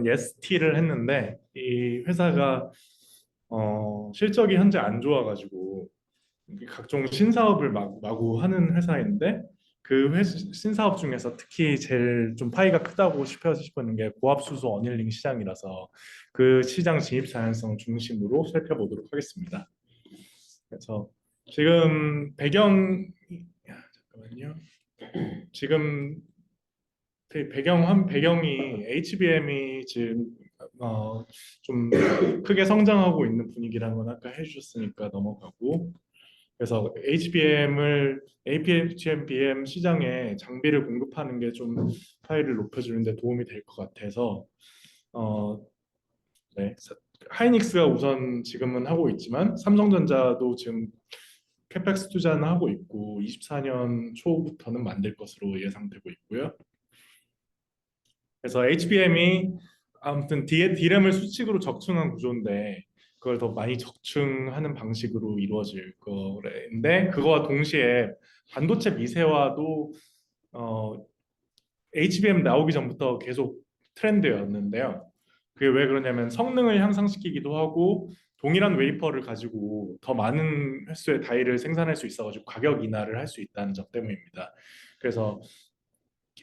예스티를 했는데 이 회사가 실적이 현재 안 좋아가지고 각종 신사업을 마구 하는 회사인데 그 신사업 중에서 특히 제일 좀 파이가 크다고 싶은 게 고압수소 어닐링 시장이라서 그 시장 진입 가능성 중심으로 살펴보도록 하겠습니다. 그래서 지금 잠깐만요. 지금 배경이 HBM이 지금 좀 크게 성장하고 있는 분위기라는 건 아까 해주셨으니까 넘어가고, 그래서 HBM 시장에 장비를 공급하는 게 좀 파일을 높여주는 데 도움이 될 것 같아서 어, 네. 하이닉스가 우선 지금은 하고 있지만 삼성전자도 지금 캐펙스 투자는 하고 있고 24년 초부터는 만들 것으로 예상되고 있고요. 그래서 HBM이 아무튼 D램을 수직으로 적층한 구조인데 그걸 더 많이 적층하는 방식으로 이루어질 거인데, 그거와 동시에 반도체 미세화도 어, HBM 나오기 전부터 계속 트렌드였는데요. 그게 왜 그러냐면 성능을 향상시키기도 하고 동일한 웨이퍼를 가지고 더 많은 횟수의 다이를 생산할 수 있어가지고 가격 인하를 할 수 있다는 점 때문입니다. 그래서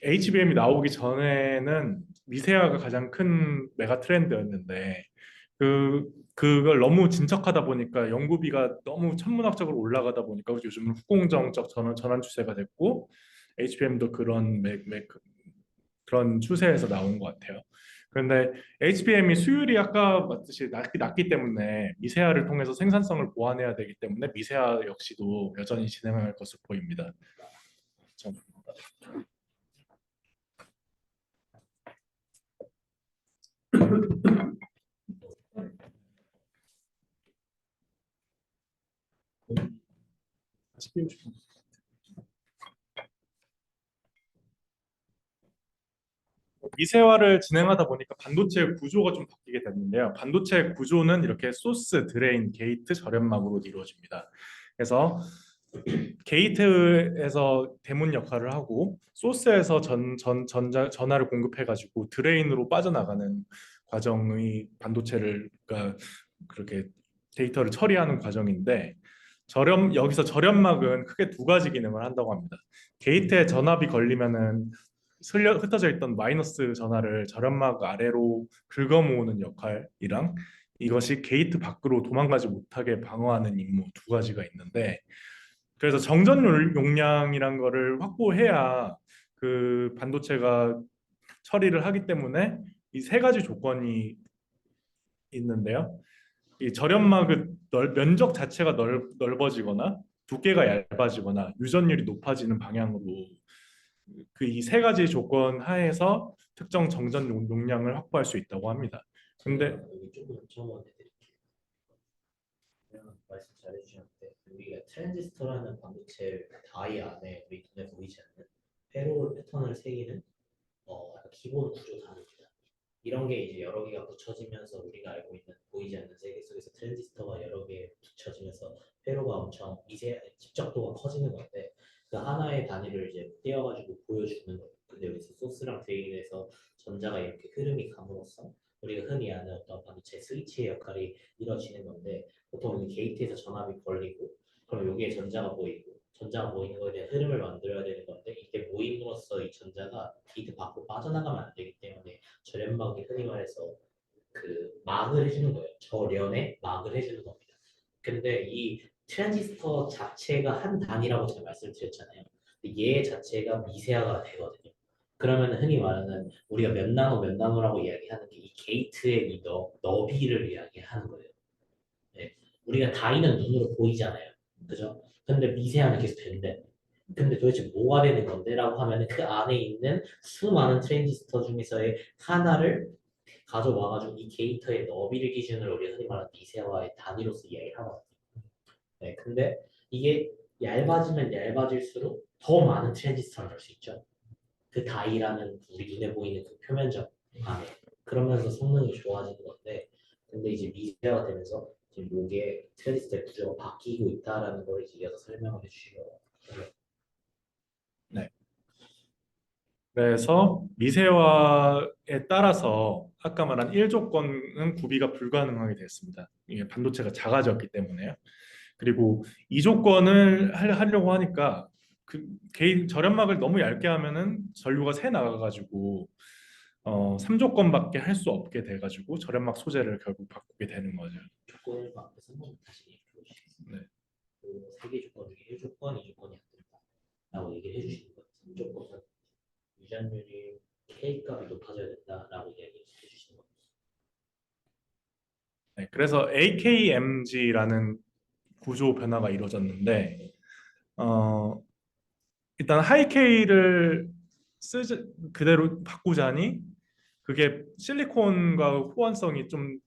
HBM이 나오기 전에는 미세화가 가장 큰 메가 트렌드였는데 그걸 너무 진척하다 보니까 연구비가 너무 천문학적으로 올라가다 보니까 요즘은 후공정적 전환 추세가 됐고 HBM도 그런 추세에서 나온 것 같아요. 그런데 HBM이 수율이 아까 말했듯이 낮기 때문에 미세화를 통해서 생산성을 보완해야 되기 때문에 미세화 역시도 여전히 진행할 것으로 보입니다. 참. 미세화를 진행하다 보니까 반도체 구조가 좀 바뀌게 됐는데요. 반도체 구조는 이렇게 소스, 드레인, 게이트, 절연막으로 이루어집니다. 그래서 게이트에서 대문 역할을 하고 소스에서 전하를 공급해가지고 드레인으로 빠져나가는 과정의 반도체를 그러니까 그렇게 데이터를 처리하는 과정인데, 여기서 절연막은 크게 두 가지 기능을 한다고 합니다. 게이트에 전압이 걸리면은 흩어져 있던 마이너스 전하를 절연막 아래로 긁어모으는 역할이랑 이것이 게이트 밖으로 도망가지 못하게 방어하는 임무, 두 가지가 있는데, 그래서 정전 용량이란 거를 확보해야 그 반도체가 처리를 하기 때문에 이 세 가지 조건이 있는데요. 이 절연막의 면적 자체가 넓어지거나 두께가 얇아지거나 유전율이 높아지는 방향으로 그 이 세 가지 조건 하에서 특정 정전 용량을 확보할 수 있다고 합니다. 근데 제가 여기 조금 첨언해 드릴게요. 말씀 잘해주셨는데 우리가 트랜지스터라는 반도체 다이 안에 우리 눈에 보이지 않는 회로 패턴을 새기는 기본 구조 단위입니다. 이런 게 이제 여러 개가 붙여지면서 우리가 알고 있는 보이지 않는 세계 속에서 트랜지스터가 여러 개 붙여지면서 회로가 엄청 집적도가 커지는 건데, 그 하나의 단위를 이제 떼어가지고 보여주는 거예요. 근데 여기서 소스랑 드레인에서 전자가 이렇게 흐름이 감으로써 우리가 흔히 아는 어떤 반도체 스위치의 역할이 이루어지는 건데, 보통 이 게이트에서 전압이 걸리고 그럼 여기에 전자가 보이고 전자가 보이는 거에 대한 흐름을 만들어야 되는 건데, 이게 모임으로써 이 전자가 게이트 밖으로 빠져나가면 안 되기 때문에 절연막이 흔히 말해서 그 막을 해주는 거예요. 절연에 막을 해주는 겁니다. 근데 이 트랜지스터 자체가 한 단위라고 제가 말씀드렸잖아요. 얘 자체가 미세화가 되거든요. 그러면 흔히 말하는 우리가 몇 나노라고 이야기하는 게 이 게이트의 이 너비를 이야기하는 거예요. 네. 우리가 다이는 눈으로 보이잖아요. 그죠? 근데 미세화는 계속 된대. 근데 도대체 뭐가 되는 건데? 라고 하면 그 안에 있는 수많은 트랜지스터 중에서의 하나를 가져와가지고 이 게이터의 너비를 기준으로 우리가 흔히 말하는 미세화의 단위로서 이야기를 하거든요. 네, 근데 이게 얇아지면 얇아질수록 더 많은 트랜지스터를 넣을 수 있죠. 그 다이라는 우리 눈에 보이는 그 표면적 안에. 그러면서 성능이 좋아지는 건데, 근데 이제 미세화가 되면서 지금 이게 트랜지스터의 구조가 바뀌고 있다라는 걸 이제 이어서 설명을 해주시려고. 네. 그래서 미세화에 따라서 아까 말한 1조건은 구비가 불가능하게 됐습니다. 이게 반도체가 작아졌기 때문에요. 그리고 2조건을 하려고 하니까 그 개인 절연막을 너무 얇게 하면은 전류가 새 나가가지고 3조건밖에 할 수 없게 돼가지고 절연막 소재를 결국 바꾸게 되는 거죠. 조건을 앞에서 한번 다시 얘기해 주시겠습니다. 네. 그세개 조건 중에 1조건, 2조건이 안 된다라고 얘기를 해주시는 거예요. 3조건은 유전율이 K 값이 높아져야 된다라고 얘기해 주시는 거예요. 네, 그래서 AKMG라는 구조 변화가 이루어졌는데 일단 하이K를 쓰지 그대로 바꾸자니 그게 실리콘과 호환성이 좀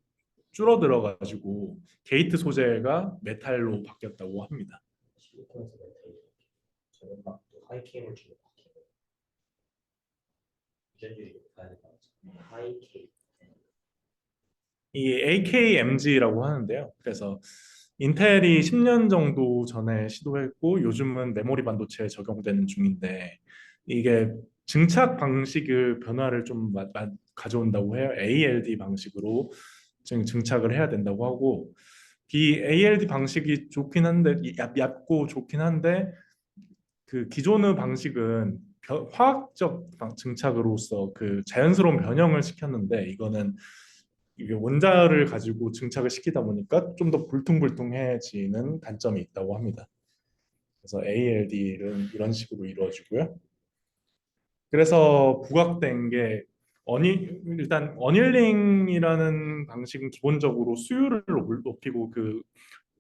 줄어들어 가지고 게이트 소재가 메탈로 바뀌었다고 합니다. 실리콘에서 메탈이 저는 막또 하이케이를 주고 바뀌고 유전율이 높아야 된다고 하죠. 하이케이. 이 AKMG라고 하는데요. 그래서 인텔이 10년 정도 전에 시도했고 요즘은 메모리 반도체에 적용되는 중인데 이게 증착 방식의 변화를 좀 가져온다고 해요. ALD 방식으로 증착을 해야 된다고 하고 이 ALD 방식이 좋긴 한데 얇고 좋긴 한데 그 기존의 방식은 화학적 증착으로서 그 자연스러운 변형을 시켰는데 이거는 이게 원자를 가지고 증착을 시키다 보니까 좀 더 불퉁불퉁해지는 단점이 있다고 합니다. 그래서 ALD는 이런 식으로 이루어지고요. 그래서 부각된 게 일단 어닐링이라는 방식은 기본적으로 수율을 높이고 그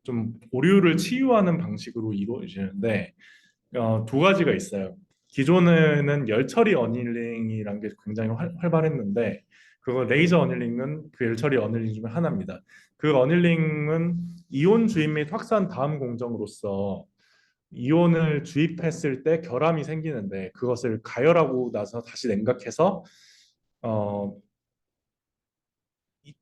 좀 오류를 치유하는 방식으로 이루어지는데 두 가지가 있어요. 기존에는 열 처리 어닐링이라는 게 굉장히 활발했는데 그거 레이저 어닐링은 그 열 처리 어닐링 중에 하나입니다. 그 어닐링은 이온 주입 및 확산 다음 공정으로서 이온을 주입했을 때 결함이 생기는데 그것을 가열하고 나서 다시 냉각해서 어, 이,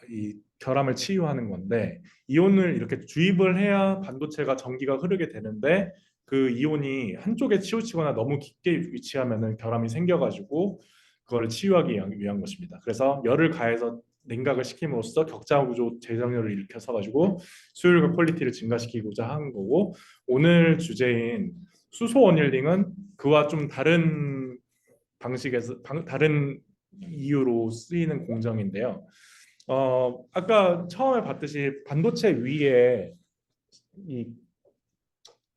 이 결함을 치유하는 건데 이온을 이렇게 주입을 해야 반도체가 전기가 흐르게 되는데 그 이온이 한쪽에 치우치거나 너무 깊게 위치하면은 결함이 생겨가지고 그거를 치유하기 위한 것입니다. 그래서 열을 가해서 냉각을 시킴으로써 격자 구조 재정렬을 일으켜서 가지고 수율과 퀄리티를 증가시키고자 하는 거고 오늘 주제인 수소 어닐링은 그와 좀 다른 다른 이유로 쓰이는 공정인데요. 아까 처음에 봤듯이 반도체 위에 이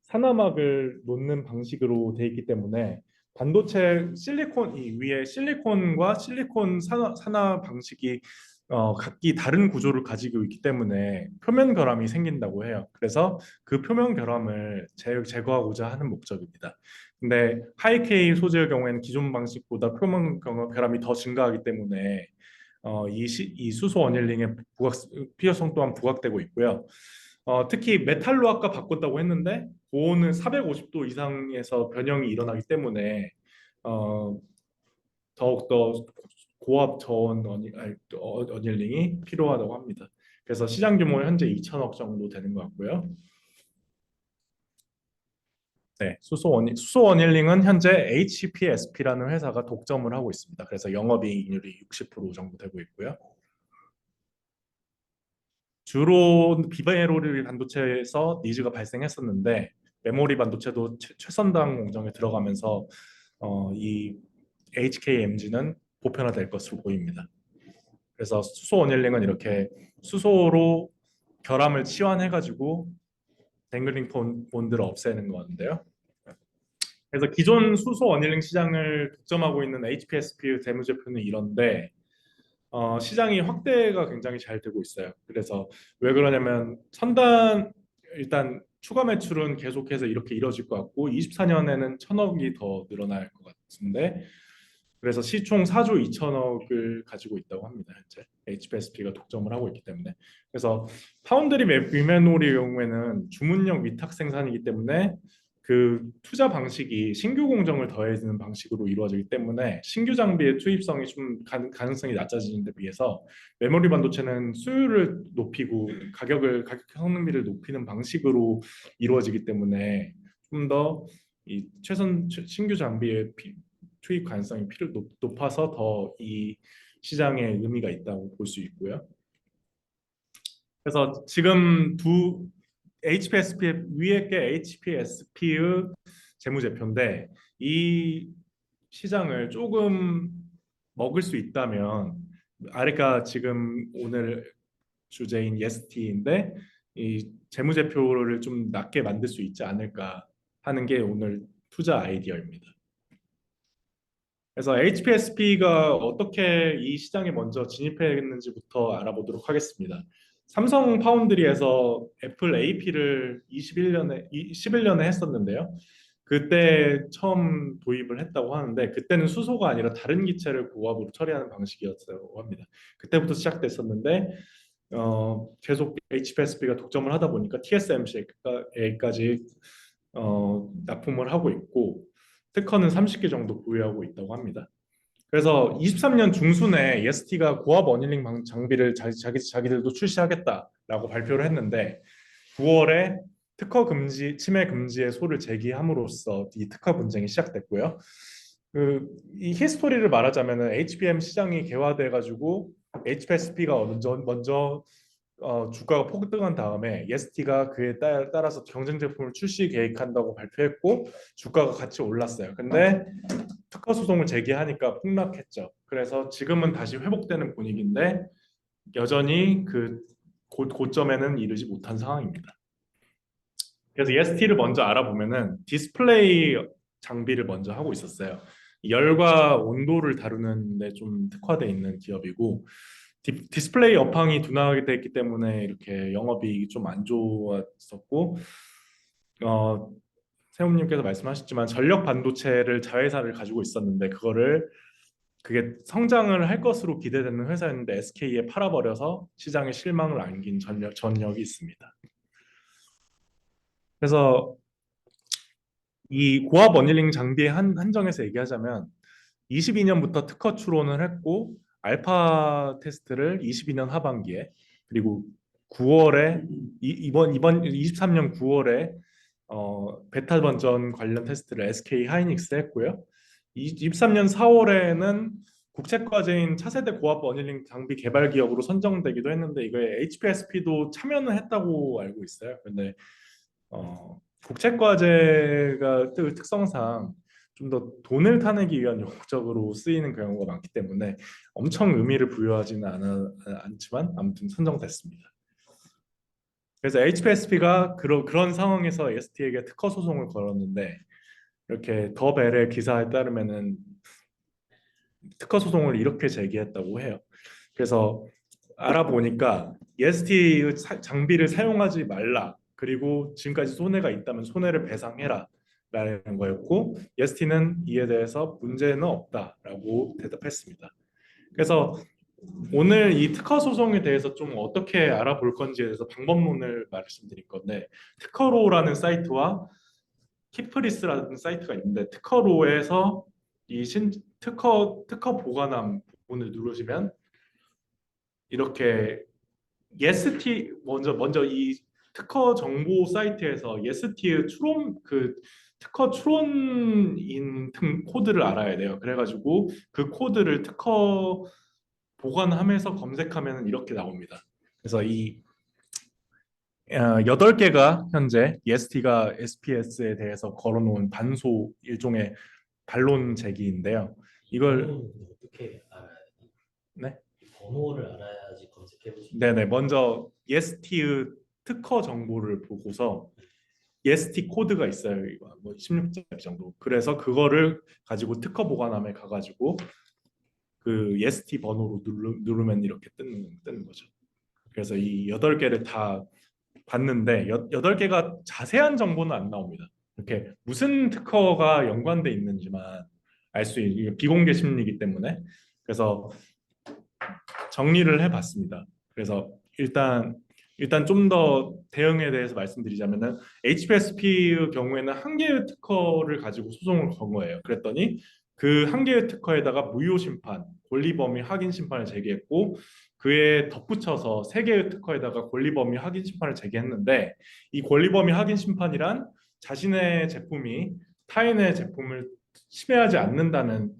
산화막을 놓는 방식으로 돼 있기 때문에 반도체 실리콘 이 위에 실리콘과 실리콘 산화 방식이 각기 다른 구조를 가지고 있기 때문에 표면 결함이 생긴다고 해요. 그래서 그 표면 결함을 제거하고자 하는 목적입니다. 근데 하이케이 소재의 경우에는 기존 방식보다 표면 결함이 더 증가하기 때문에 이 수소 어닐링의 필요성 또한 부각되고 있고요. 특히 메탈로 아까 바꿨다고 했는데 고온은 450도 이상에서 변형이 일어나기 때문에 어, 더욱더 고압 저온 어닐링이 필요하다고 합니다. 그래서 시장 규모는 현재 2천억 정도 되는 것 같고요. 네, 수소 어닐링은 현재 HPSP라는 회사가 독점을 하고 있습니다. 그래서 영업이익률이 60% 정도 되고 있고요. 주로 비메모리 반도체에서 니즈가 발생했었는데 메모리 반도체도 최선당 공정에 들어가면서 이 HKMG는 보편화될 것으로 보입니다. 그래서 수소 어닐링은 이렇게 수소로 결함을 치환해가지고 댕글링 본드를 없애는 건데요. 그래서 기존 수소 어닐링 시장을 독점하고 있는 HPSP 재무제표는 이런데 시장이 확대가 굉장히 잘 되고 있어요. 그래서 왜 그러냐면 첨단 일단 추가 매출은 계속해서 이렇게 이뤄질 것 같고 24년에는 천억이 더 늘어날 것 같은데 그래서 시총 4조 2천억을 가지고 있다고 합니다. 현재 HPSP가 독점을 하고 있기 때문에 그래서 파운드리 위메모리의 경우에는 주문형 위탁 생산이기 때문에 그 투자 방식이 신규 공정을 더해지는 방식으로 이루어지기 때문에 신규 장비의 투입성이 좀 가능성이 낮아지는 데 비해서 메모리 반도체는 수율을 높이고 가격 성능비를 높이는 방식으로 이루어지기 때문에 좀 더 이 신규 장비의 투입 가능성이 높아서 더 이 시장에 의미가 있다고 볼 수 있고요. 그래서 지금 두 HPSP 위에 게 HPSP의 재무제표인데 이 시장을 조금 먹을 수 있다면 아래가 지금 오늘 주제인 예스티인데 이 재무제표를 좀 낮게 만들 수 있지 않을까 하는 게 오늘 투자 아이디어입니다. 그래서 HPSP가 어떻게 이 시장에 먼저 진입했는지부터 알아보도록 하겠습니다. 삼성 파운드리에서 애플 AP를 11년에 했었는데요. 그때 처음 도입을 했다고 하는데 그때는 수소가 아니라 다른 기체를 고압으로 처리하는 방식이었다고 합니다. 그때부터 시작됐었는데 계속 HPSP가 독점을 하다 보니까 TSMC까지 납품을 하고 있고 특허는 30개 정도 보유하고 있다고 합니다. 그래서 23년 중순에 예스티가 고압 어닐링 장비를 자기들도 출시하겠다라고 발표를 했는데 9월에 특허 금지, 침해 금지의 소를 제기함으로써 이 특허 분쟁이 시작됐고요. 이 히스토리를 말하자면은 HBM 시장이 개화돼 가지고 HPSP가 먼저 주가가 폭등한 다음에 예스티가 그에 따라서 경쟁 제품을 출시 계획한다고 발표했고 주가가 같이 올랐어요. 근데 특허 소송을 제기하니까 폭락했죠. 그래서 지금은 다시 회복되는 분위기인데 여전히 그 고점에는 이르지 못한 상황입니다. 그래서 EST를 먼저 알아보면은 디스플레이 장비를 먼저 하고 있었어요. 열과 온도를 다루는 데 좀 특화되어 있는 기업이고 디스플레이 업황이 둔화하게 됐기 때문에 이렇게 영업이익이 좀 안 좋았었고 어, 세훈님께서 말씀하셨지만 전력 반도체를 자회사를 가지고 있었는데 그게 성장을 할 것으로 기대되는 회사였는데 SK에 팔아버려서 시장에 실망을 안긴 전력이 있습니다. 그래서 이 고압 어닐링 장비의 한정에서 얘기하자면 22년부터 특허 추론을 했고 알파 테스트를 22년 하반기에 그리고 9월에 이번 23년 9월에 베타 버전 관련 테스트를 SK 하이닉스 했고요. 23년 4월에는 국책과제인 차세대 고압 어닐링 장비 개발 기업으로 선정되기도 했는데 이거에 HPSP도 참여는 했다고 알고 있어요. 근데 국책과제가 특성상 좀 더 돈을 타내기 위한 목적으로 쓰이는 경우가 많기 때문에 엄청 의미를 부여하지는 않지만 아무튼 선정됐습니다. 그래서 HPSP가 그런 상황에서 ST에게 특허 소송을 걸었는데 이렇게 더 벨의 기사에 따르면은 특허 소송을 이렇게 제기했다고 해요. 그래서 알아보니까 EST 장비를 사용하지 말라. 그리고 지금까지 손해가 있다면 손해를 배상해라. 라는 거였고 EST는 이에 대해서 문제는 없다라고 대답했습니다. 그래서 오늘 이 특허 소송에 대해서 좀 어떻게 알아볼 건지에 대해서 방법론을 말씀드릴 건데 특허로라는 사이트와 키프리스라는 사이트가 있는데 특허로에서 이 특허 보관함 부분을 누르시면 이렇게 예스티 먼저 이 특허 정보 사이트에서 예스티의 특허 추론인 코드를 알아야 돼요. 그래가지고 그 코드를 특허 보관함에서 검색하면 이렇게 나옵니다. 그래서 이 8개가 현재 EST가 SPS에 대해서 걸어놓은 반소 일종의 반론 제기인데요. 이걸 번호는 어떻게 알아야 돼? 네? 이 번호를 알아야지 검색해 볼수 네네 먼저 EST의 특허 정보를 보고서 EST 코드가 있어요. 이거 뭐 16자리 정도. 그래서 그거를 가지고 특허 보관함에 가가지고 그 EST 번호로 누르면 이렇게 뜨는 거죠. 그래서 이 8개를 다 봤는데 8개가 자세한 정보는 안 나옵니다. 이렇게 무슨 특허가 연관돼 있는지만 알 수 있는 비공개 심리이기 때문에 그래서 정리를 해봤습니다. 그래서 일단 좀 더 대응에 대해서 말씀드리자면은 HPSP의 경우에는 한 개의 특허를 가지고 소송을 건 거예요. 그랬더니 그 한 개의 특허에다가 무효 심판, 권리범위 확인 심판을 제기했고 그에 덧붙여서 세 개의 특허에다가 권리범위 확인 심판을 제기했는데 이 권리범위 확인 심판이란 자신의 제품이 타인의 제품을 침해하지 않는다는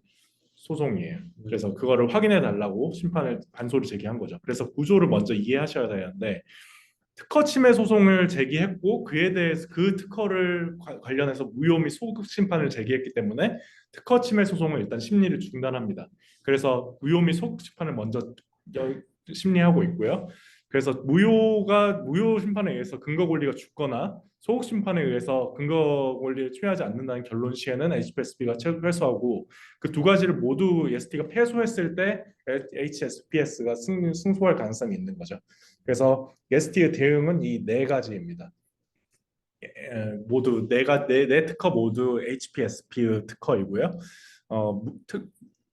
소송이에요. 그래서 그거를 확인해 달라고 심판을 반소를 제기한 거죠. 그래서 구조를 먼저 이해하셔야 되는데 특허 침해 소송을 제기했고 그에 대해서 그 특허를 관련해서 무효 및 소급 심판을 제기했기 때문에 특허 침해 소송을 일단 심리를 중단합니다. 그래서 무효 및 소급 심판을 먼저 심리하고 있고요. 그래서 무효 심판에 의해서 근거 권리가 죽거나 소급 심판에 의해서 근거 권리를 취하지 않는다는 결론 시에는 HSP가 패소하고 그 두 가지를 모두 ST가 패소했을 때 HSPS가 승소할 가능성이 있는 거죠. 그래서 ST의 대응은 이 네 가지입니다. 모두 네 특허 모두 HPSP 특허이고요.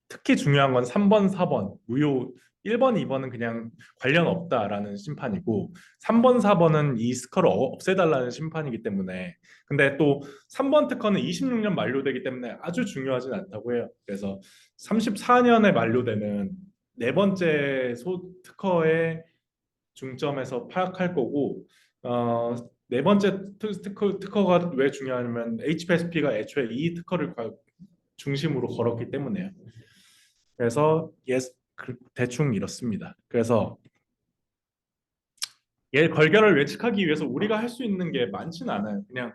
특히 중요한 건 3번, 4번 무효 1번, 2번은 그냥 관련 없다라는 심판이고 3번, 4번은 이 스커를 없애달라는 심판이기 때문에 근데 또 3번 특허는 26년 만료되기 때문에 아주 중요하진 않다고 해요. 그래서 34년에 만료되는 네 번째 특허의 중점에서 파악할 거고 네 번째 특허가 왜 중요하냐면 HPSP가 애초에 이 특허를 중심으로 걸었기 때문에요. 그래서 대충 이렇습니다. 그래서 얘 걸결을 예측하기 위해서 우리가 할 수 있는 게 많지는 않아요. 그냥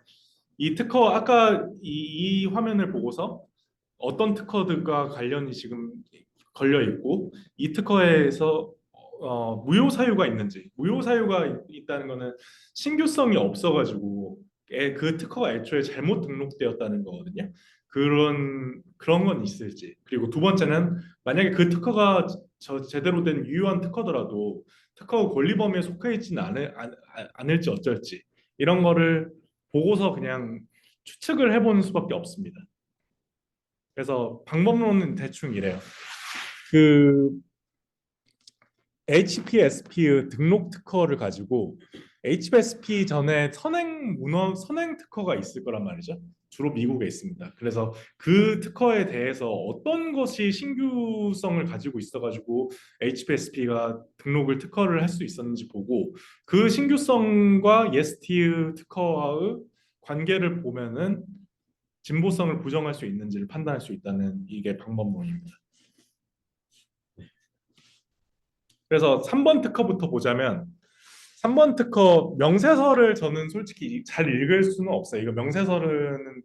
이 특허 아까 이 화면을 보고서 어떤 특허들과 관련이 지금 걸려 있고 이 특허에서 무효 사유가 있는지 무효 사유가 있다는 거는 신규성이 없어가지고 그 특허가 애초에 잘못 등록되었다는 거거든요. 그런 건 있을지 그리고 두 번째는 만약에 그 특허가 제대로 된 유효한 특허더라도 특허 권리 범위에 속해 있지는 않을지 어쩔지 이런 거를 보고서 그냥 추측을 해보는 수밖에 없습니다. 그래서 방법론은 대충 이래요. 그 HPSP 등록 특허를 가지고 HPSP 전에 선행 특허가 있을 거란 말이죠. 주로 미국에 있습니다. 그래서 그 특허에 대해서 어떤 것이 신규성을 가지고 있어가지고 HPSP가 특허를 할 수 있었는지 보고 그 신규성과 예스티 특허와의 관계를 보면은 진보성을 부정할 수 있는지를 판단할 수 있다는 이게 방법론입니다. 그래서 3번 특허부터 보자면 3번 특허 명세서를 저는 솔직히 잘 읽을 수는 없어요. 이거 명세서는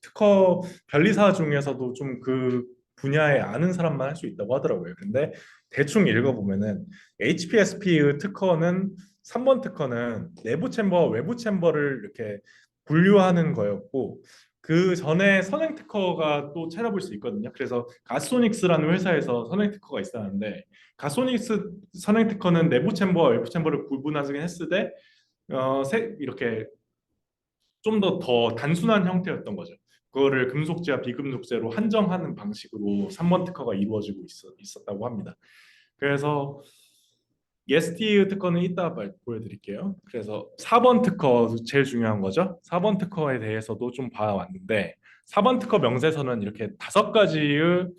특허 변리사 중에서도 좀 그 분야에 아는 사람만 할 수 있다고 하더라고요. 근데 대충 읽어보면은 HPSP의 특허는 3번 특허는 내부 챔버와 외부 챔버를 이렇게 분류하는 거였고 그 전에 선행 특허가 또 찾아볼 수 있거든요. 그래서 가소닉스라는 회사에서 선행 특허가 있었는데 가소닉스 선행 특허는 내부 챔버와 외부 챔버를 구분하게 했을 때 이렇게 좀 더 단순한 형태였던 거죠. 그거를 금속재와 비금속재로 한정하는 방식으로 3번 특허가 이루어지고 있었다고 합니다. 그래서 예스티 특허는 이따 보여드릴게요. 그래서 4번 특허 제일 중요한 거죠. 4번 특허에 대해서도 좀 봐왔는데 4번 특허 명세서는 이렇게 5가지의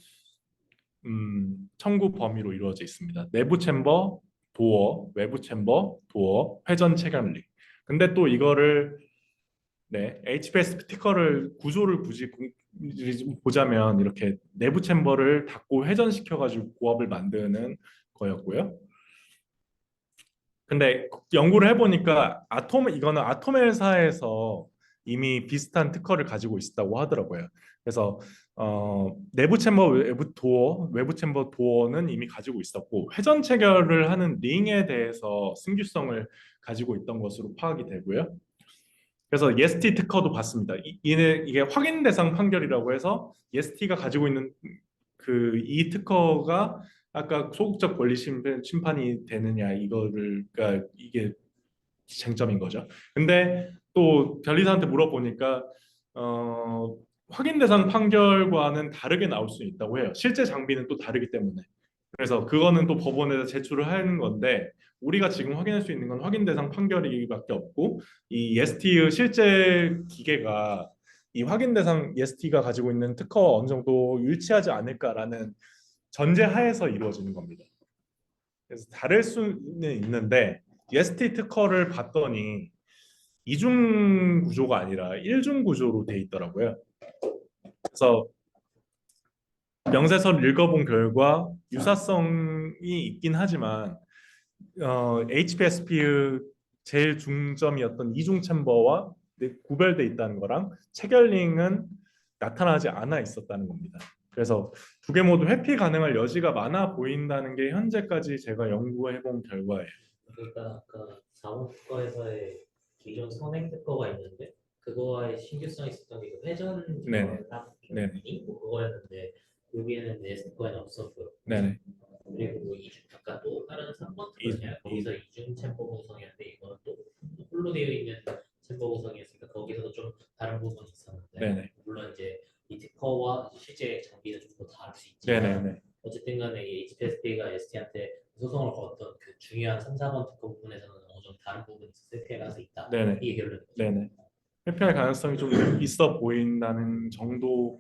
청구 범위로 이루어져 있습니다. 내부 챔버, 도어, 외부 챔버, 도어, 회전 체결리. 근데 또 이거를 HPS 특허를 구조를 굳이 보자면 이렇게 내부 챔버를 닫고 회전시켜가지고 고압을 만드는 거였고요. 근데 연구를 해보니까 이거는 아톰회사에서 이미 비슷한 특허를 가지고 있다고 하더라고요. 그래서 내부 챔버 외부 챔버 도어는 이미 가지고 있었고 회전 체결을 하는 링에 대해서 승규성을 가지고 있던 것으로 파악이 되고요. 그래서 예스티 특허도 봤습니다. 이게 확인 대상 판결이라고 해서 예스티가 가지고 있는 이 특허가 아까 소극적 권리 심판이 되느냐 그러니까 이게 쟁점인 거죠. 근데 또 변리사한테 물어보니까 확인 대상 판결과는 다르게 나올 수 있다고 해요. 실제 장비는 또 다르기 때문에. 그래서 그거는 또 법원에서 제출을 하는 건데 우리가 지금 확인할 수 있는 건 확인 대상 판결이밖에 없고 이 예스티의 실제 기계가 이 확인 대상 예스티가 가지고 있는 특허와 어느 정도 일치하지 않을까라는 전제 하에서 이루어지는 겁니다. 그래서 다를 수는 있는데 예스티 특허를 봤더니 이중 구조가 아니라 일중 구조로 돼 있더라고요. 그래서 명세서를 읽어본 결과 유사성이 있긴 하지만 HPSP의 제일 중점이었던 이중 챔버와 구별돼 있다는 거랑 체결링은 나타나지 않아 있었다는 겁니다. 그래서 두 개 모두 회피 가능할 여지가 많아 보인다는 게 현재까지 제가 연구해 본 결과예요. 그러니까 아까 자원특허에서의 기존 선행 특허가 있는데 그거와의 신규성이 있었던 게그 회전 네네. 딱좀 네네. 있고 그거였는데 여기에는 내 특허에는 없었고요. 네네. 그리고 뭐 이중 아까 또 다른 3번 이, 특허냐 거기서 이중 챔버 구성이었는데 이거는 또 홀로 되어 있는 챔버 구성이었으니까 거기서도 좀 다른 부분이 있었는데 네네. 물론 이제 이 특허와 실제 장비는 좀 더 다를 수 있지만 네네네. 어쨌든 간에 이 HPSP가 ST한테 소송을 걸었던 그 중요한 3, 4번 특허 부분에서는 어느 정도 다른 부분이 세트에 가서 있다. 네네. 이게 결론인 거죠. 네네. 회피할 가능성이 좀 있어 보인다는 정도로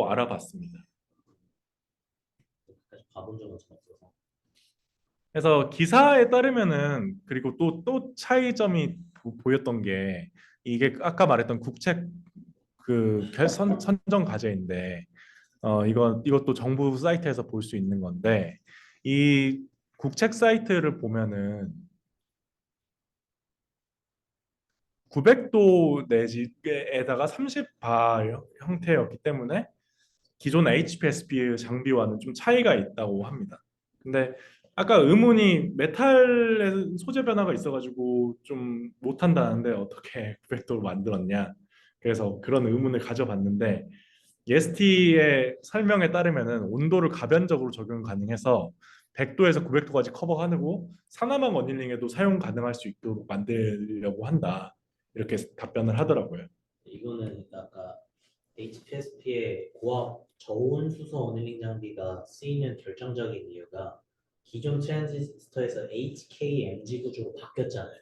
알아봤습니다. 사실 가본 적은 좀 없어서. 그래서 기사에 따르면은 그리고 또 차이점이 보였던 게 이게 아까 말했던 국책 선정 과제인데 이것도 정부 사이트에서 볼 수 있는 건데 이 국책 사이트를 보면은 900도 내지에다가 30바 형태였기 때문에 기존 HPSP 장비와는 좀 차이가 있다고 합니다. 근데 아까 의문이 메탈의 소재 변화가 있어가지고 좀 못한다는데 어떻게 900도로 만들었냐? 그래서 그런 의문을 가져봤는데 예스티의 설명에 따르면은 온도를 가변적으로 적용 가능해서 100도에서 900도까지 커버하고 사나방 어닐링에도 사용 가능할 수 있도록 만들려고 한다. 이렇게 답변을 하더라고요. 이거는 아까 HPSP의 고압 저온 수소 어닝 장비가 쓰이는 결정적인 이유가 기존 트랜지스터에서 HKMG 구조로 바뀌었잖아요.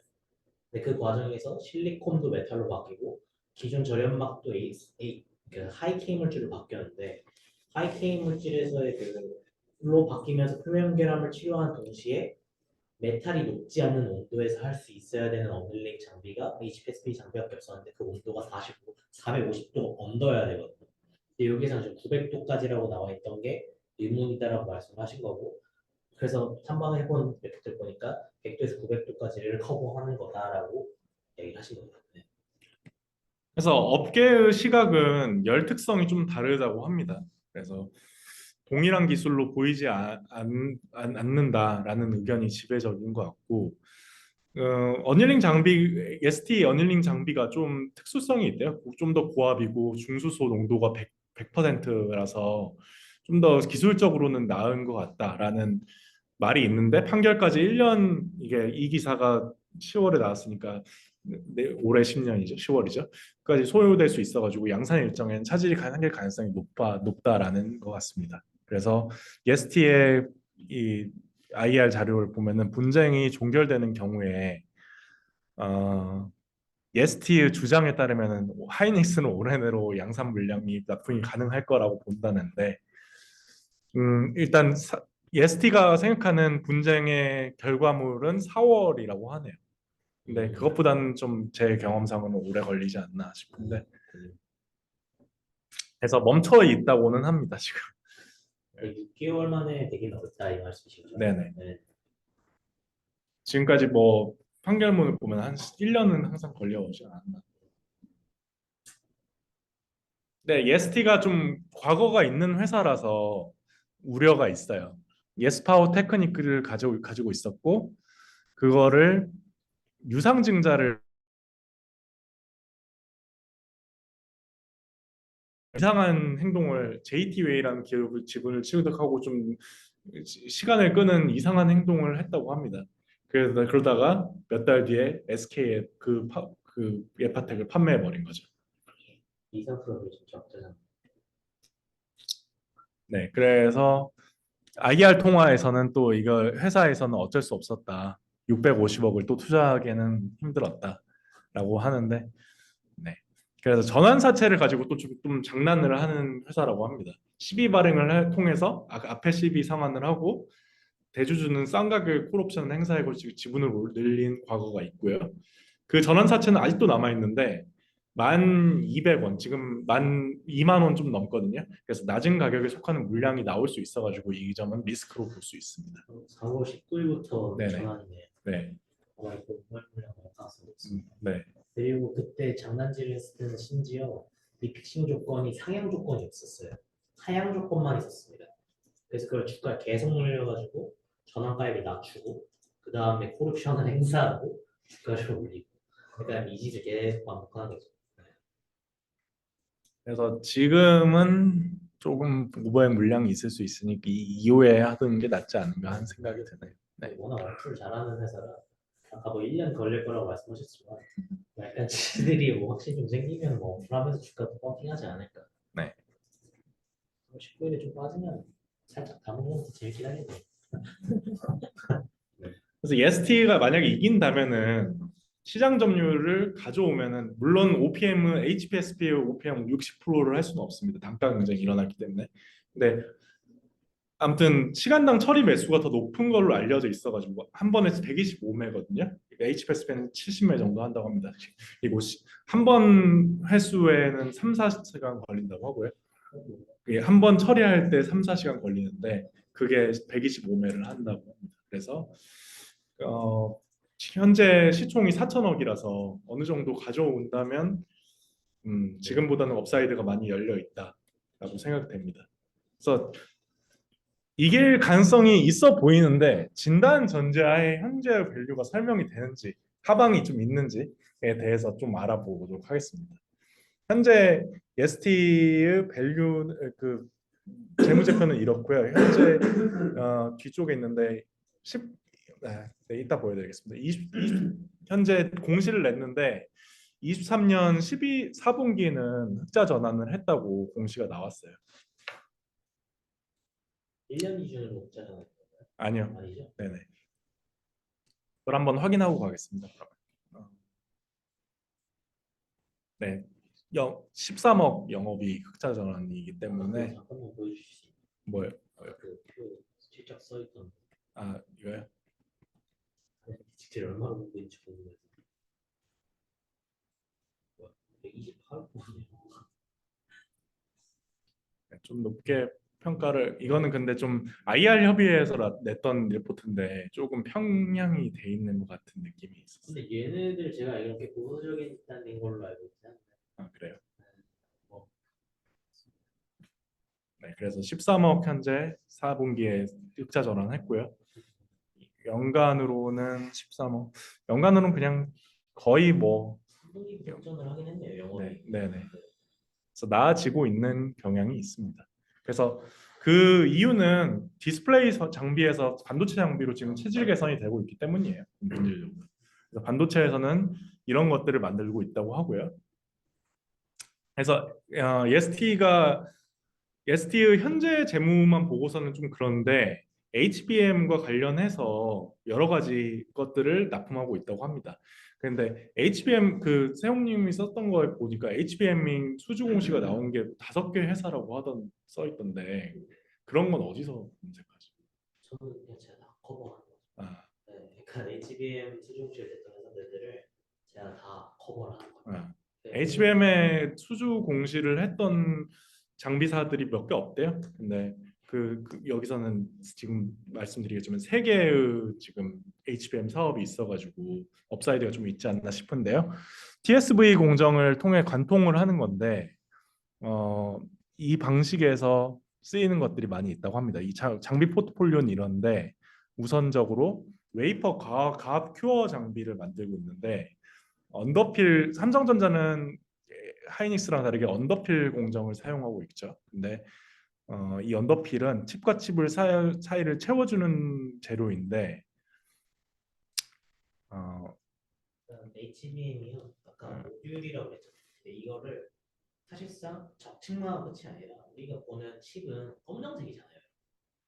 근데 그 과정에서 실리콘도 메탈로 바뀌고 기존 절연막도 그 하이K 물질로 바뀌었는데 하이K 물질에서의 그로 바뀌면서 표면 결함을 치료하는 동시에 메탈이 녹지 않는 온도에서 할 수 있어야 되는 어닐링 장비가 HPSP 장비밖에 없었는데 그 온도가 45, 450도 언더여야 되거든요. 근데 여기서 지금 900도까지라고 나와 있던 게 의문이다라고 말씀하신 거고 그래서 탐방해본 메트들 보니까 100도에서 900도까지를 커버하는 거다라고 얘기하신 거예요. 네. 그래서 업계의 시각은 열 특성이 좀 다르다고 합니다. 그래서 동일한 기술로 보이지 않는다라는 의견이 지배적인 것 같고 어닐링 장비, ST 어닐링 장비가 좀 특수성이 있대요. 좀 더 고압이고 중수소 농도가 100%라서 좀 더 기술적으로는 나은 것 같다라는 말이 있는데 판결까지 1년 이게 이 기사가 10월에 나왔으니까 올해 10년이죠. 10월이죠. 까지 소요될 수 있어가지고 양산 일정엔 차질이 생길 가능성이 높다라는 것 같습니다. 그래서 예스티의 이 IR 자료를 보면은 분쟁이 종결되는 경우에 예스티의 주장에 따르면은 하이닉스는 올해 내로 양산 물량이 납품이 가능할 거라고 본다는데 일단 예스티가 생각하는 분쟁의 결과물은 4월이라고 하네요. 근데 그것보다는 좀 제 경험상으로는 오래 걸리지 않나 싶은데 그래서 멈춰 있다고는 합니다 지금. 6개월 만에 되긴 어렵다 이 말씀이시죠? 네네. 네. 지금까지 뭐 판결문을 보면 한 1년은 항상 걸려오지 않았나. 네, 예스티가 좀 과거가 있는 회사라서 우려가 있어요. 예스파워 테크니크를 가지고 있었고 그거를 유상증자를 이상한 행동을 JT웨이라는 기업을 지분을 취득하고 좀 시간을 끄는 이상한 행동을 했다고 합니다. 그러다가 몇 달 뒤에 SK에 그 예파텍을 판매해 버린 거죠. 이상 프로그램 진짜 없잖아. 네, 그래서 IR 통화에서는 또 이거 회사에서는 어쩔 수 없었다. 650억을 또 투자하기에는 힘들었다라고 하는데, 네. 그래서 전환사채를 가지고 또 좀 장난을 하는 회사라고 합니다. 시비 발행을 통해서 앞에 시비 상환을 하고 대주주는 싼 가격 콜옵션 행사해 가지고 지분을 늘린 과거가 있고요. 그 전환사채는 아직도 남아 있는데 1,200원, 지금 2만 원 좀 넘거든요. 그래서 낮은 가격에 속하는 물량이 나올 수 있어가지고 이 점은 리스크로 볼 수 있습니다. 4월 19일부터 네네. 전환이네요. 네. 아마 그 물량 가능성이 있습니다. 네. 그리고 그때 장난질을 했을 때는 심지어 리픽싱 조건이 상향 조건이 없었어요. 하향 조건만 있었습니다. 그래서 그걸 주가를 계속 늘려가지고 전환가액을 낮추고 그 다음에 콜옵션을 행사하고 주가를 올리고 그러니까 이 짓을 계속 반복하는 거죠. 그래서 지금은 조금 오버의 물량이 있을 수 있으니 이 이후에 하던 게 낫지 않은가 하는 생각이 드네요. 네. 워낙 어플 잘하는 회사라 아까 뭐 1년 걸릴 거라고 말씀하셨지만 약간 지들이 뭐 확실히 좀 생기면 뭐 어플하면서 주가도 펌핑하지 않을까. 네. 19일에 좀 빠지면 살짝 담으면 재밌긴 하겠네. 그래서 EST가 만약에 이긴다면은 시장 점유율을 가져오면은 물론 OPM은 HPSP OPM 60%를 할 수는 없습니다. 단가 경쟁이 일어났기 때문에. 근데 아무튼 시간당 처리 매수가 더 높은 걸로 알려져 있어가지고 한 번에 125매거든요. HPSP는 70매 정도 한다고 합니다. 그리고 한 번 회수에는 3, 4시간 걸린다고 하고요. 한 번 처리할 때 3, 4시간 걸리는데 그게 125매를 한다고 합니다. 그래서 어, 현재 시총이 4천억이라서 어느 정도 가져온다면 지금보다는 업사이드가 많이 열려 있다라고 생각됩니다. 그래서 이길 가능성이 있어 보이는데 진단 전제하에 현재 밸류가 설명이 되는지 하방이 좀 있는지에 대해서 좀 알아보도록 하겠습니다. 현재 예스티의 밸류 그 재무제표는 이렇고요. 현재 뒤쪽에 있는데 10 네, 이따 보여드리겠습니다. 현재 공시를 냈는데 23년 4분기는 흑자 전환을 했다고 공시가 나왔어요. 1년 기준으로 먹자는 아니요. 아니죠? 네네. 그걸 한번 확인하고 가겠습니다. 네. 13억 영업이 흑자 전환이기 때문에 잠깐만 보여주실 수 있나요? 뭐요? 그표 실적 써있던 아 이거요? 직질 얼마로 보고 있는지 궁금해서 128분이요. 네, 좀 높게 평가를 이거는 근데 좀 IR 협의회에서 냈던 리포트인데 조금 평양이 돼 있는 것 같은 느낌이 있었어요. 근데 얘네들 제가 이렇게 보수적인 단인 걸로 알고 있는데 아 그래요? 뭐 네, 그래서 13억 현재 4분기에 흑자 전환했고요. 연간으로는 13억. 연간으로는 그냥 거의 뭐 분기 역전을 하긴 했네요 네, 영업이. 네, 네. 그래서 나아지고 있는 경향이 있습니다. 그래서 그 이유는 디스플레이 장비에서 반도체 장비로 지금 체질 개선이 되고 있기 때문이에요. 본질적으로. 그래서 반도체에서는 이런 것들을 만들고 있다고 하고요. 그래서 EST의 현재 재무만 보고서는 좀 그런데 HBM과 관련해서 여러 가지 것들을 납품하고 있다고 합니다. 그런데 HBM 그 세홍님이 썼던 거에 보니까 HBMing 수주 공시가 나온 게 5개 회사라고 하던 써 있던데 그런 건 어디서 검색하죠? 저는 그냥 제가 다 커버한 거죠. 아, 네, 그러니까 HBM 수중실 됐던 회사들을 제가 다 커버를 한 거예요. 아. 네, HBM에 수주 공시를 했던 장비사들이 몇 개 없대요. 근데 여기서는 지금 말씀드리겠지만 세 개의 지금 HBM 사업이 있어가지고 업사이드가 좀 있지 않나 싶은데요. TSV 공정을 통해 관통을 하는 건데 어, 이 방식에서 쓰이는 것들이 많이 있다고 합니다. 이 장비 포트폴리오는 이런데 우선적으로 웨이퍼 가압 큐어 장비를 만들고 있는데 언더필 삼성전자는 하이닉스랑 다르게 언더필 공정을 사용하고 있죠. 근데 이 언더필은 칩과 칩을 사이를 채워주는 재료인데 어, HBM이요. 아까 모듈이라고 했죠. 근데 이거를 사실상 적층만 끝이 아니라 우리가 보는 칩은 검정색이잖아요.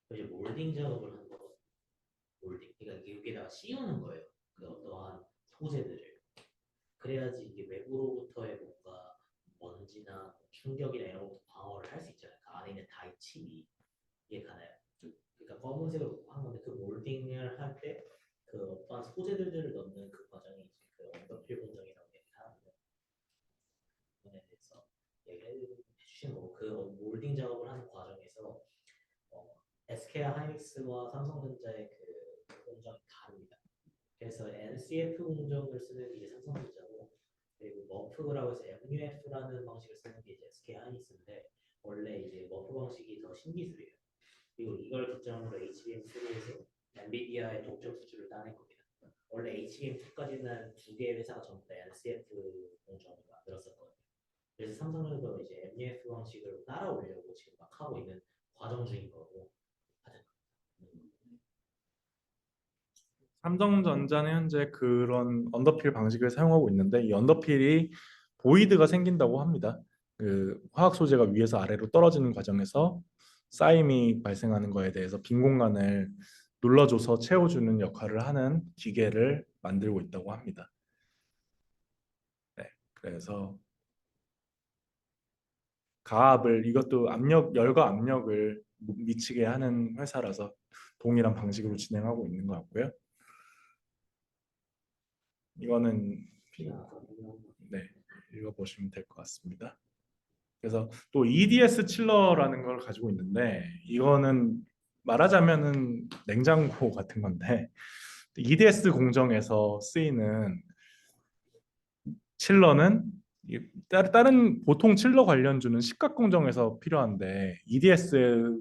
그래서 몰딩 작업을 하는 거거든요. 몰딩. 그러니까 여기다가 씌우는 거예요. 그 어떠한 소재들을. 그래야지 이게 외부로부터의 뭔가 먼지나 충격이나 이런 것도 방어를 할 수 있잖아요. 그 안에 있는 다이 칩이 이해 가나요? 그러니까 검은색으로 한 건데 그 몰딩을 할 때 그 어떠한 소재들을 넣는 그 과정이 이제 그 언더필 공정이라고 얘기하는데 얘기를 해주시는 거고 그 몰딩 작업을 하는 과정에서 SK 하이닉스와 삼성전자의 그 공정이 다릅니다. 그래서 NCF 공정을 쓰는 게 이제 삼성전자고 그리고 머프라고 해서 MUF라는 방식을 쓰는 게 이제 SK 하이닉스인데 원래 이제 머프 방식이 더 신기술이에요. 그리고 이걸 기점으로 HBM3에서 엔비디아의 독점 수주를 따낸 겁니다. 원래 HBM2까지는 두 개의 회사가 전부 다 NCF 공정을 만들었었거든요. 그래서 삼성전자도 이제 MUF 방식으로 따라오려고 지금 막 하고 있는 과정 중인 거고 하여튼 삼성전자는 현재 그런 언더필 방식을 사용하고 있는데 이 언더필이 보이드가 생긴다고 합니다. 그 화학 소재가 위에서 아래로 떨어지는 과정에서 쌓임이 발생하는 거에 대해서 빈 공간을 눌러줘서 채워주는 역할을 하는 기계를 만들고 있다고 합니다. 네, 그래서 가압을 이것도 압력 열과 압력을 미치게 하는 회사라서 동일한 방식으로 진행하고 있는 것 같고요. 이거는 네, 읽어보시면 될 것 같습니다. 그래서 또 EDS 칠러라는 걸 가지고 있는데 이거는 말하자면은 냉장고 같은 건데 EDS 공정에서 쓰이는 칠러는 다른 보통 칠러 관련주는 식각 공정에서 필요한데 EDS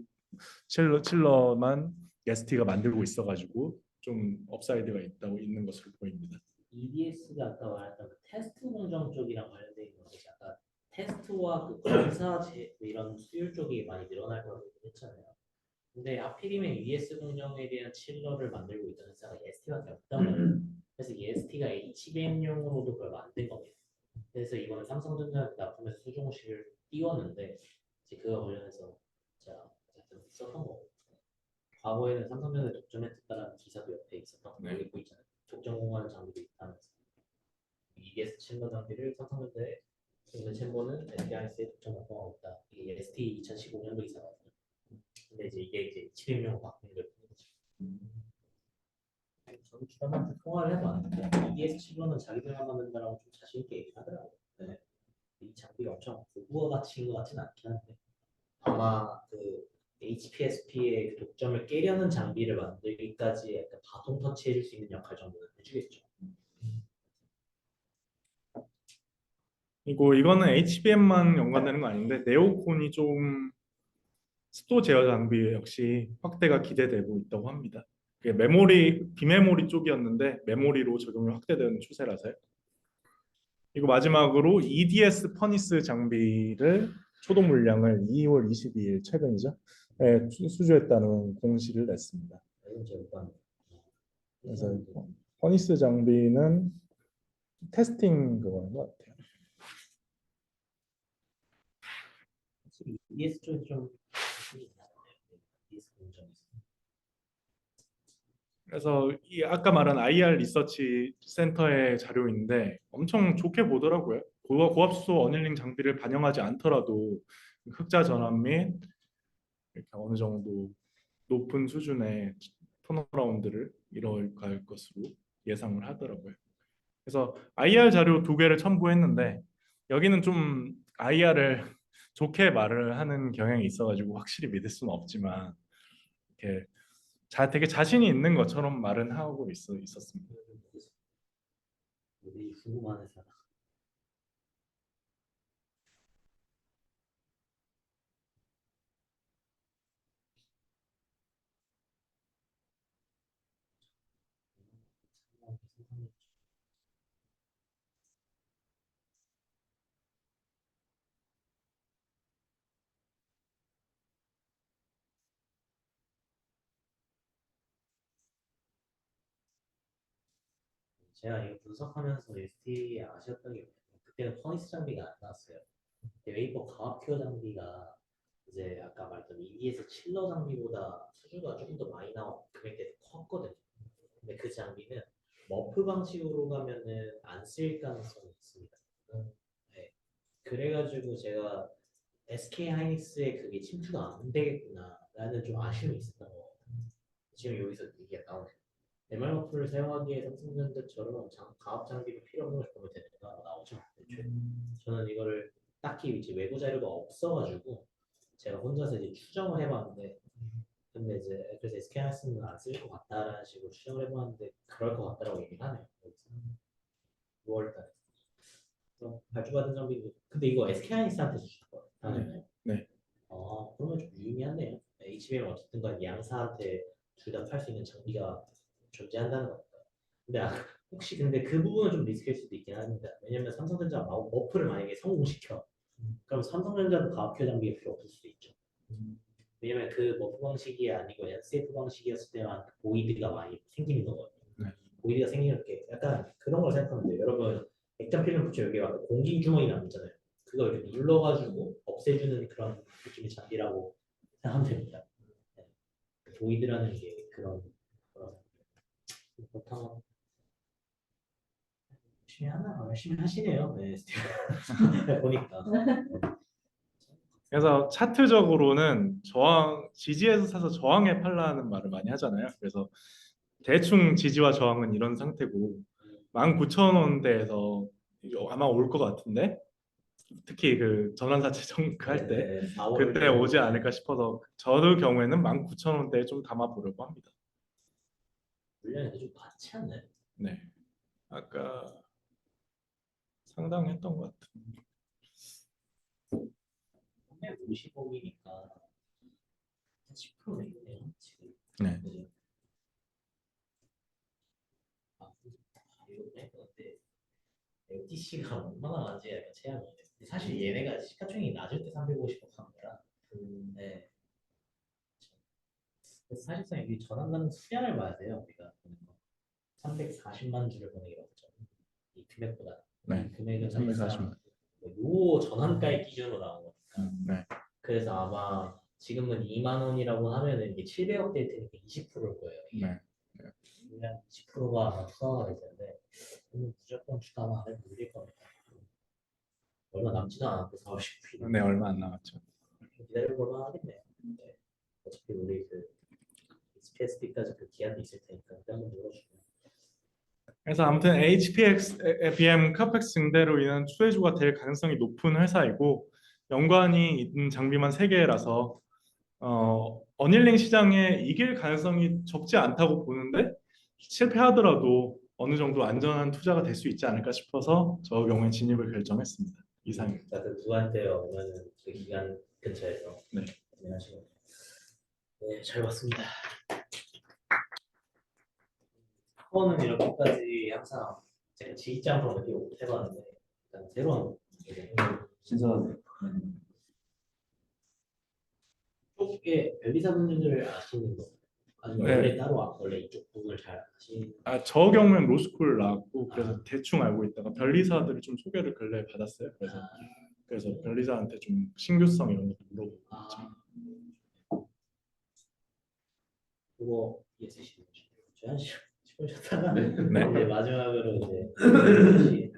칠러만 ST가 만들고 있어가지고 좀 업사이드가 있다고 있는 것으로 보입니다. EDS가 아까 말했던 그 테스트 공정 쪽이랑 관련돼 있는 거지. 아까 테스트와 그 검사 이런 수율 쪽이 많이 늘어날 거라고 했잖아요. 근데 하필이면 ES 공정에 대한 칠러를 만들고 있던 회사가 ST밖에 없단 말이에요. 그래서 이 ST가 HBM용으로도 그걸 만든 겁니다. 그래서 이번에 삼성전자한테 납품해서 수종실을 띄웠는데 이제 그거 관련해서 제가 어쨌든 썼던 거고 과거에는 삼성전자 독점했다라는 기사도 옆에 있었던 거 네. 읽고 있잖아요. 독점 공간 장비도 있다면서 EBS 챔버 장비를 삼성전자에 있는 챔버는 SK하이닉스에 독점 공간하고 있다. 이게 ST 2015년도 기사거든요. 근데 이제 HBM용으로 바꾼 걸 보는 거죠. 저는 주담한테 통화를 해봤는데 EBS 챔버는 자기들만 만든다라고 좀 자신 있게 얘기하더라고요. 네. 이 장비가 엄청 고부가 가치인 것 같지는 않긴 한데 아마 그 HPSP의 독점을 깨려는 장비를 만들기까지 약간 바통 터치해줄 수 있는 역할 정도는 해주겠죠. 그리고 이거는 HBM만 연관되는 거 아닌데 네오콘이 좀 습도 제어 장비 역시 확대가 기대되고 있다고 합니다. 그게 메모리 비메모리 쪽이었는데 메모리로 적용이 확대되는 추세라서요. 그리고 마지막으로 EDS 퍼니스 장비를 초도 물량을 2월 22일 최근이죠. 네, 수주했다는 공시를 냈습니다. 이건 제가 못 봤는데. 그래서 퍼니스 장비는 테스팅 그거인 것 같아요. 확실히 ES 쪽이 좀 ES 공정에서 그래서 이 아까 말한 IR 리서치 센터의 자료인데 엄청 좋게 보더라고요. 고압수소 어닐링 장비를 반영하지 않더라도 흑자 전환 및 이렇게 어느 정도 높은 수준의 턴어라운드를 이뤄갈 것으로 예상을 하더라고요. 그래서 IR 자료 두 개를 첨부했는데 여기는 좀 IR을 좋게 말을 하는 경향이 있어가지고 확실히 믿을 수는 없지만 이렇게 되게 자신이 있는 것처럼 말은 하고 있었습니다. 우리 궁금한 회사 제가 이거 분석하면서 ST 아쉬웠던 게 그때는 퍼니스 장비가 안 나왔어요. 웨이퍼 가압 큐어 장비가 이제 아까 말했던 EDS 칠러 장비보다 수주가 조금 더 많이 나온 금액대가 컸거든요. 근데 그 장비는 머프 방식으로 가면은 안 쓰일 가능성이 있습니다. 네. 그래가지고 제가 SK 하이닉스에 그게 침투가 안 되겠구나라는 좀 아쉬움이 있었던 거 같아요. 지금 여기서 얘기가 나오네요. MR 머프를 사용하기에 삼성전자처럼 가압 장비가 필요 없는 걸 보면 되는가 나오죠. 애초에. 저는 이거를 딱히 이제 외부 자료가 없어가지고 제가 혼자서 이제 추정을 해봤는데 근데 이제 그래서 SK하이닉스는 안 쓸 것 같다라는 식으로 추정을 해봤는데 그럴 것 같다라고 얘기를 하네요. 6월달에. 그래서 발주받은 장비 근데 이거 SK하이닉스한테서 줄 거예요. 당연히. 네. 그러면 좀 유의미하네요. HBM은 어쨌든 간 양사한테 둘 다 팔 수 있는 장비가 존재한다는 겁니다. 근데 혹시 근데 그 부분은 좀 리스크일 수도 있긴 합니다. 왜냐면 삼성전자 머프를 만약에 성공시켜 그럼 삼성전자도 가압큐 장비가 필요 없을 수도 있죠. 왜냐면 그 머프 방식이 아니고 NCF 방식이었을 때만 그 보이드가 많이 생기는 거거든요. 네. 보이드가 생기는 게 약간 그런 걸 생각하면 돼요. 여러분 액자 필름 붙여 여기 막 공기 주머니 남잖아요. 그걸 이렇게 눌러가지고 없애주는 그런 느낌의 잔디라고 생각하면 됩니다. 네. 보이드라는 게 그런 그렇다고 열심히 하시네요. 네, 보니까. 그래서 차트적으로는 저항 지지에서 사서 저항에 팔라는 말을 많이 하잖아요. 그래서 대충 지지와 저항은 이런 상태고 19,000원대에서 아마 올 것 같은데 특히 그 전환사채 정크할 때 네, 4월 그때 오지 않을까 싶어서 저의 경우에는 19,000원대에 좀 담아보려고 합니다. 물량이 좀 많지 않나요? 네, 아까 상당했던 것 같아요. 355이니까 10%네요 지금. 네. 그죠? 이거네. 근데 FTC가 얼마나 많지 약간 체감이 돼. 근데 사실 얘네가 시가총액이 낮을 때 350억 한 거라. 네. 그래서 사실상 이 전환가능 수량을 봐야 돼요. 우리가 보는 거. 340만 주를 보는 게 맞죠. 이 금액보다. 네. 이 금액은 340만. 사실상 요 전환가의 기준으로 나온 거니까. 네. 그래서 아마 지금은 2만 원이라고 하면은 이게 700억 될 테니까 20%일 거예요. 이게. 네. 그냥 20%가 아마 투하가 될 텐데 무조건 주가만 안 밀릴 겁니다. 얼마 남지도 않았고 4, 50일 네, 얼마 안 남았죠. 기다려볼만 하겠네요. 네. 어차피 우리 그 HPSD까지 그 기한도 있을 테니까 그때 한번 눌러주고. 그래서 아무튼 HPX, 카펙스 증대로 인한 추세주가 될 가능성이 높은 회사이고 연관이 있는 장비만 3개라서 어닐링 시장에 이길 가능성이 적지 않다고 보는데 실패하더라도 어느 정도 안전한 투자가 될 수 있지 않을까 싶어서 저 경우에 진입을 결정했습니다. 이상입니다. 그 누구한테 오면은 그 기간 근처에서 네. 하시고. 네, 잘 봤습니다. 학원은 이렇게까지 항상 제가 지휘장으로 이렇게 해봤는데 약간 새로운 신선하네요. 쪽에 변리사분들을 아시는 거 아니면 네. 원래 따로 원래 이쪽 부분을 잘 아시는 저 경우엔 로스쿨 나왔고 그래서 아. 대충 알고 있다가 변리사들을 좀 소개를 근래에 받았어요. 그래서 변리사한테 좀 신규성 이런 것도 물어보고 있죠. 그거 있으시는 거죠? 저한 10분 쉬었다가 네. 이제 마지막으로 이제